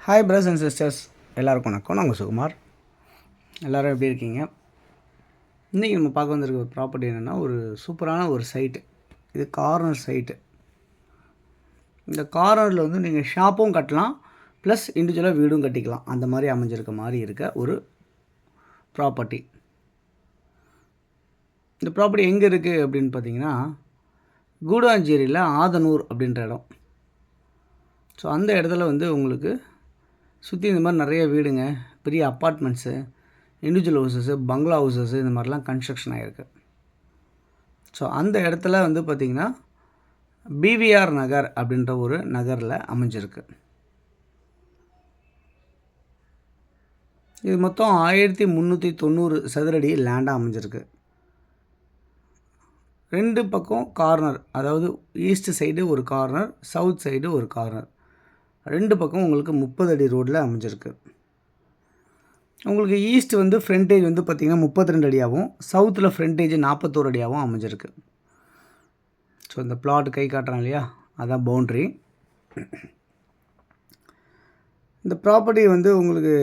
Hi brothers and sisters, எல்லாருக்கும் வணக்கம். நான் உங்கள் சுகுமார். எல்லோரும் எப்படி இருக்கீங்க? இன்றைக்கி நம்ம பார்க்க வந்திருக்க ஒரு ப்ராப்பர்ட்டி என்னென்னா, ஒரு சூப்பரான ஒரு சைட்டு. இது கார்னர் சைட்டு. இந்த கார்னரில் வந்து நீங்கள் ஷாப்பும் கட்டலாம், ப்ளஸ் இண்டிவிஜுவலாக வீடும் கட்டிக்கலாம். அந்த மாதிரி அமைஞ்சிருக்க மாதிரி இருக்க ஒரு ப்ராப்பர்ட்டி. இந்த ப்ராப்பர்ட்டி எங்கே இருக்குது அப்படின்னு பார்த்தீங்கன்னா, கூடாஞ்சேரியில் ஆதனூர் அப்படின்ற இடம். ஸோ அந்த இடத்துல வந்து உங்களுக்கு சுற்றி இந்த மாதிரி நிறைய வீடுங்க, பெரிய அப்பார்ட்மெண்ட்ஸு, இண்டிவிஜுவல் ஹவுசஸ்ஸு, பங்களா ஹவுசஸ்ஸு இந்த மாதிரிலாம் கன்ஸ்ட்ரக்ஷன் ஆகிருக்கு. ஸோ அந்த இடத்துல வந்து பார்த்திங்கன்னா பிவிஆர் நகர் அப்படின்ற ஒரு நகரில் அமைஞ்சிருக்கு. இது மொத்தம் 1390 சதுரடி லேண்டாக அமைஞ்சிருக்கு. 2 பக்கம் கார்னர், அதாவது ஈஸ்ட் சைடு ஒரு கார்னர், சவுத் சைடு ஒரு கார்னர், 2 பக்கம் உங்களுக்கு 30 அடி ரோடில் அமைஞ்சிருக்கு. உங்களுக்கு ஈஸ்ட் வந்து ஃப்ரண்டேஜ் வந்து பார்த்திங்கன்னா 32 அடியாகவும், சவுத்தில் ஃப்ரண்டேஜ் 41 அடியாகவும் அமைஞ்சிருக்கு. ஸோ இந்த பிளாட் கை காட்டுறாங்க இல்லையா, அதான் பவுண்ட்ரி. இந்த ப்ராப்பர்ட்டி வந்து உங்களுக்கு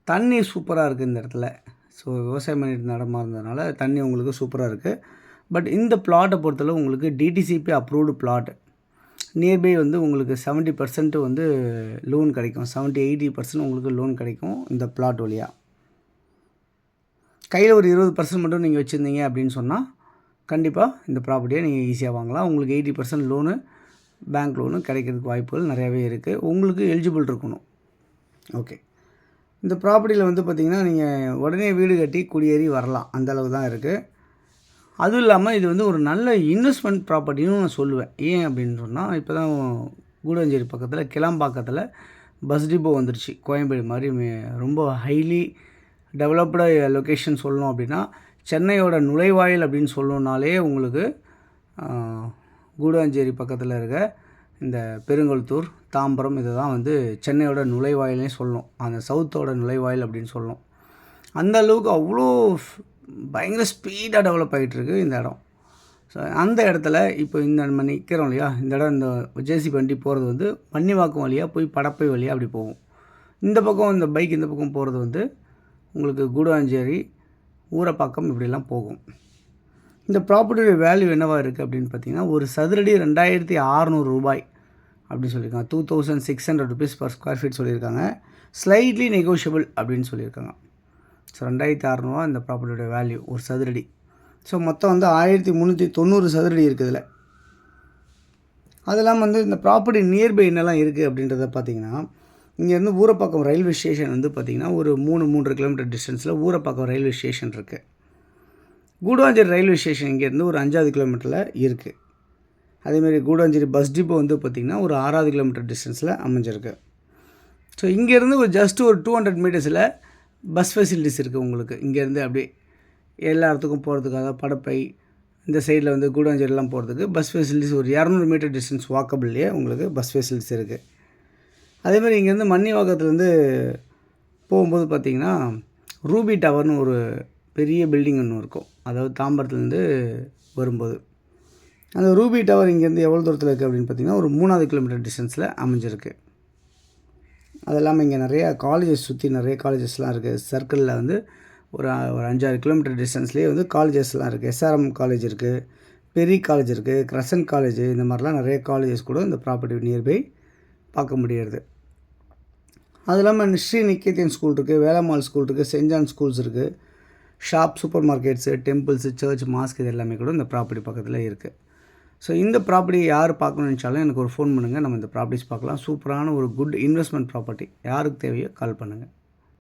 தண்ணி சூப்பராக இருக்குது இந்த இடத்துல. ஸோ விவசாயம் பண்ணிட்டு நடமா இருந்ததுனால தண்ணி உங்களுக்கு சூப்பராக இருக்குது. பட் இந்த பிளாட்டை பொறுத்தளவு உங்களுக்கு டிடிசிபி அப்ரூவ்டு பிளாட். நியர்பை வந்து உங்களுக்கு 70% வந்து லோன் கிடைக்கும், 70-80% உங்களுக்கு லோன் கிடைக்கும் இந்த பிளாட் வழியாக. கையில் ஒரு 20% மட்டும் நீங்கள் வச்சுருந்தீங்க அப்படின்னு சொன்னால் கண்டிப்பாக இந்த ப்ராப்பர்ட்டியை நீங்கள் ஈஸியாக வாங்கலாம். உங்களுக்கு 80% லோனு, பேங்க் லோனு கிடைக்கிறதுக்கு வாய்ப்புகள் நிறையாவே இருக்குது. உங்களுக்கு எலிஜிபிள் இருக்கணும். ஓகே, இந்த ப்ராப்பர்ட்டியில் வந்து பார்த்திங்கன்னா நீங்கள் உடனே வீடு கட்டி குடியேறி வரலாம், அந்தளவு தான் இருக்குது. அதுவும் இல்லாமல் இது வந்து ஒரு நல்ல இன்வெஸ்ட்மெண்ட் ப்ராப்பர்ட்டின்னு நான் சொல்லுவேன். ஏன் அப்படின்னு சொன்னால், இப்போ தான் கூடஞ்சேரி பக்கத்தில் கிளம்பாக்கத்தில் பஸ் டிப்போ வந்துருச்சு. கோயம்பேடு மாதிரி ரொம்ப ஹைலி டெவலப்டு லொக்கேஷன் சொல்லணும் அப்படின்னா, சென்னையோட நுழைவாயில் அப்படின்னு சொல்லணுன்னாலே உங்களுக்கு கூடாஞ்சேரி பக்கத்தில் இருக்க இந்த பெருங்கல்தூர், தாம்பரம், இதை தான் வந்து சென்னையோட நுழைவாயிலே சொல்லணும். அந்த சவுத்தோட நுழைவாயில் அப்படின்னு சொல்லணும். அந்த அளவுக்கு அவ்வளோ பயங்கர ஸ்பீடாக டெவலப் ஆகிட்டுருக்கு இந்த இடம். ஸோ அந்த இடத்துல இப்போ இந்த நம்ம நிற்கிறோம் இல்லையா, இந்த இடம், இந்த ஜேசிபி வண்டி போகிறது வந்து மன்னிவாக்கம் வழியாக போய் படப்பை வழியாக அப்படி போகும். இந்த பக்கம் இந்த பைக் இந்த பக்கம் போகிறது வந்து உங்களுக்கு கூடாஞ்சேரி, ஊரப்பாக்கம் இப்படிலாம் போகும். இந்த ப்ராப்பர்ட்டியோட வேல்யூ என்னவாக இருக்குது அப்படின்னு பார்த்தீங்கன்னா, ஒரு சதுரடி 2600 ரூபாய் அப்படின்னு சொல்லியிருக்காங்க. 2600 ருபீஸ் பர் ஸ்கொயர் ஃபீட் சொல்லியிருக்காங்க. ஸ்லைட்லி நெகோஷியபிள் அப்படின்னு சொல்லியிருக்காங்க. ஸோ 2600 இந்த ப்ராப்பர்ட்டியோட வேல்யூ ஒரு சதுரடி. ஸோ மொத்தம் வந்து 1390 சதுரடி இருக்குது இதில். அது இல்லாமல் வந்து இந்த ப்ராப்பர்ட்டி நியர்பை என்னெல்லாம் இருக்குது அப்படின்றத பார்த்திங்கன்னா, இங்கேருந்து ஊரப்பாக்கம் ரயில்வே ஸ்டேஷன் வந்து பார்த்திங்கன்னா ஒரு 3 கிலோமீட்டர் டிஸ்டன்ஸில் ஊரப்பாக்கம் ரயில்வே ஸ்டேஷன் இருக்குது. கூடாஞ்சேரி ரயில்வே ஸ்டேஷன் இங்கேருந்து ஒரு 5வது கிலோமீட்டரில் இருக்குது. அதேமாதிரி கூடாஞ்சேரி பஸ் டிப்போ வந்து பார்த்திங்கன்னா ஒரு 6வது கிலோமீட்டர் டிஸ்டன்ஸில் அமைஞ்சிருக்கு. ஸோ இங்கேருந்து ஒரு ஜஸ்ட் ஒரு 200 மீட்டர்ஸில் பஸ் ஃபெசிலிட்டிஸ் இருக்குது உங்களுக்கு. இங்கேருந்து அப்படியே எல்லா இடத்துக்கும் போகிறதுக்காக படப்பை, இந்த சைடில் வந்து கூடாஞ்சேரிலாம் போகிறதுக்கு பஸ் ஃபெசிலிட்டிஸ் ஒரு 200 மீட்டர் டிஸ்டன்ஸ் வாக்கபிள்லேயே உங்களுக்கு பஸ் ஃபெசிலிட்டிஸ் இருக்குது. அதேமாதிரி இங்கேருந்து மன்னிவாக்கத்துலேருந்து போகும்போது பார்த்திங்கன்னா ரூபி டவர்னு ஒரு பெரிய பில்டிங் ஒன்று இருக்கும். அதாவது தாம்பரத்துலேருந்து வரும்போது அந்த ரூபி டவர் இங்கேருந்து எவ்வளோ தூரத்தில் இருக்குது அப்படின்னு பார்த்திங்கன்னா ஒரு 3வது கிலோமீட்டர் டிஸ்டன்ஸில் அமைஞ்சிருக்கு. அது இல்லாமல் இங்கே நிறையா காலேஜஸ், சுற்றி நிறைய காலேஜஸ்லாம் இருக்குது. சர்க்கிளில் வந்து ஒரு 5-6 கிலோமீட்டர் டிஸ்டன்ஸ்லேயே வந்து காலேஜஸ்லாம் இருக்குது. எஸ்ஆர்எம் காலேஜ் இருக்குது, பெரிய காலேஜ் இருக்குது, கிரசன்ட் காலேஜ், இந்த மாதிரிலாம் நிறைய காலேஜஸ் கூட இந்த ப்ராப்பர்ட்டி நியர்பை பார்க்க முடியாது. அது இல்லாமல் ஸ்ரீ நிக்கேதன் ஸ்கூல் இருக்குது, வேலம்மாள் ஸ்கூல் இருக்குது, சென்ட் ஜான் ஸ்கூல்ஸ் இருக்குது, shop, super markets, temples, church, mosque, இது எல்லாமே கூட இந்த ப்ராப்பர்ட்டி பக்கத்தில் இருக்குது. ஸோ இந்த ப்ராப்பர்ட்டி யார் பார்க்கணும்னு நினச்சாலும் எனக்கு ஒரு ஃபோன் பண்ணுங்கள். நம்ம இந்த ப்ராப்பர்ட்டிஸ் பார்க்கலாம். சூப்பரான ஒரு குட் இன்வெஸ்ட்மெண்ட் ப்ராப்பர்ட்டி. யாருக்கு தேவையோ கால் பண்ணுங்கள்.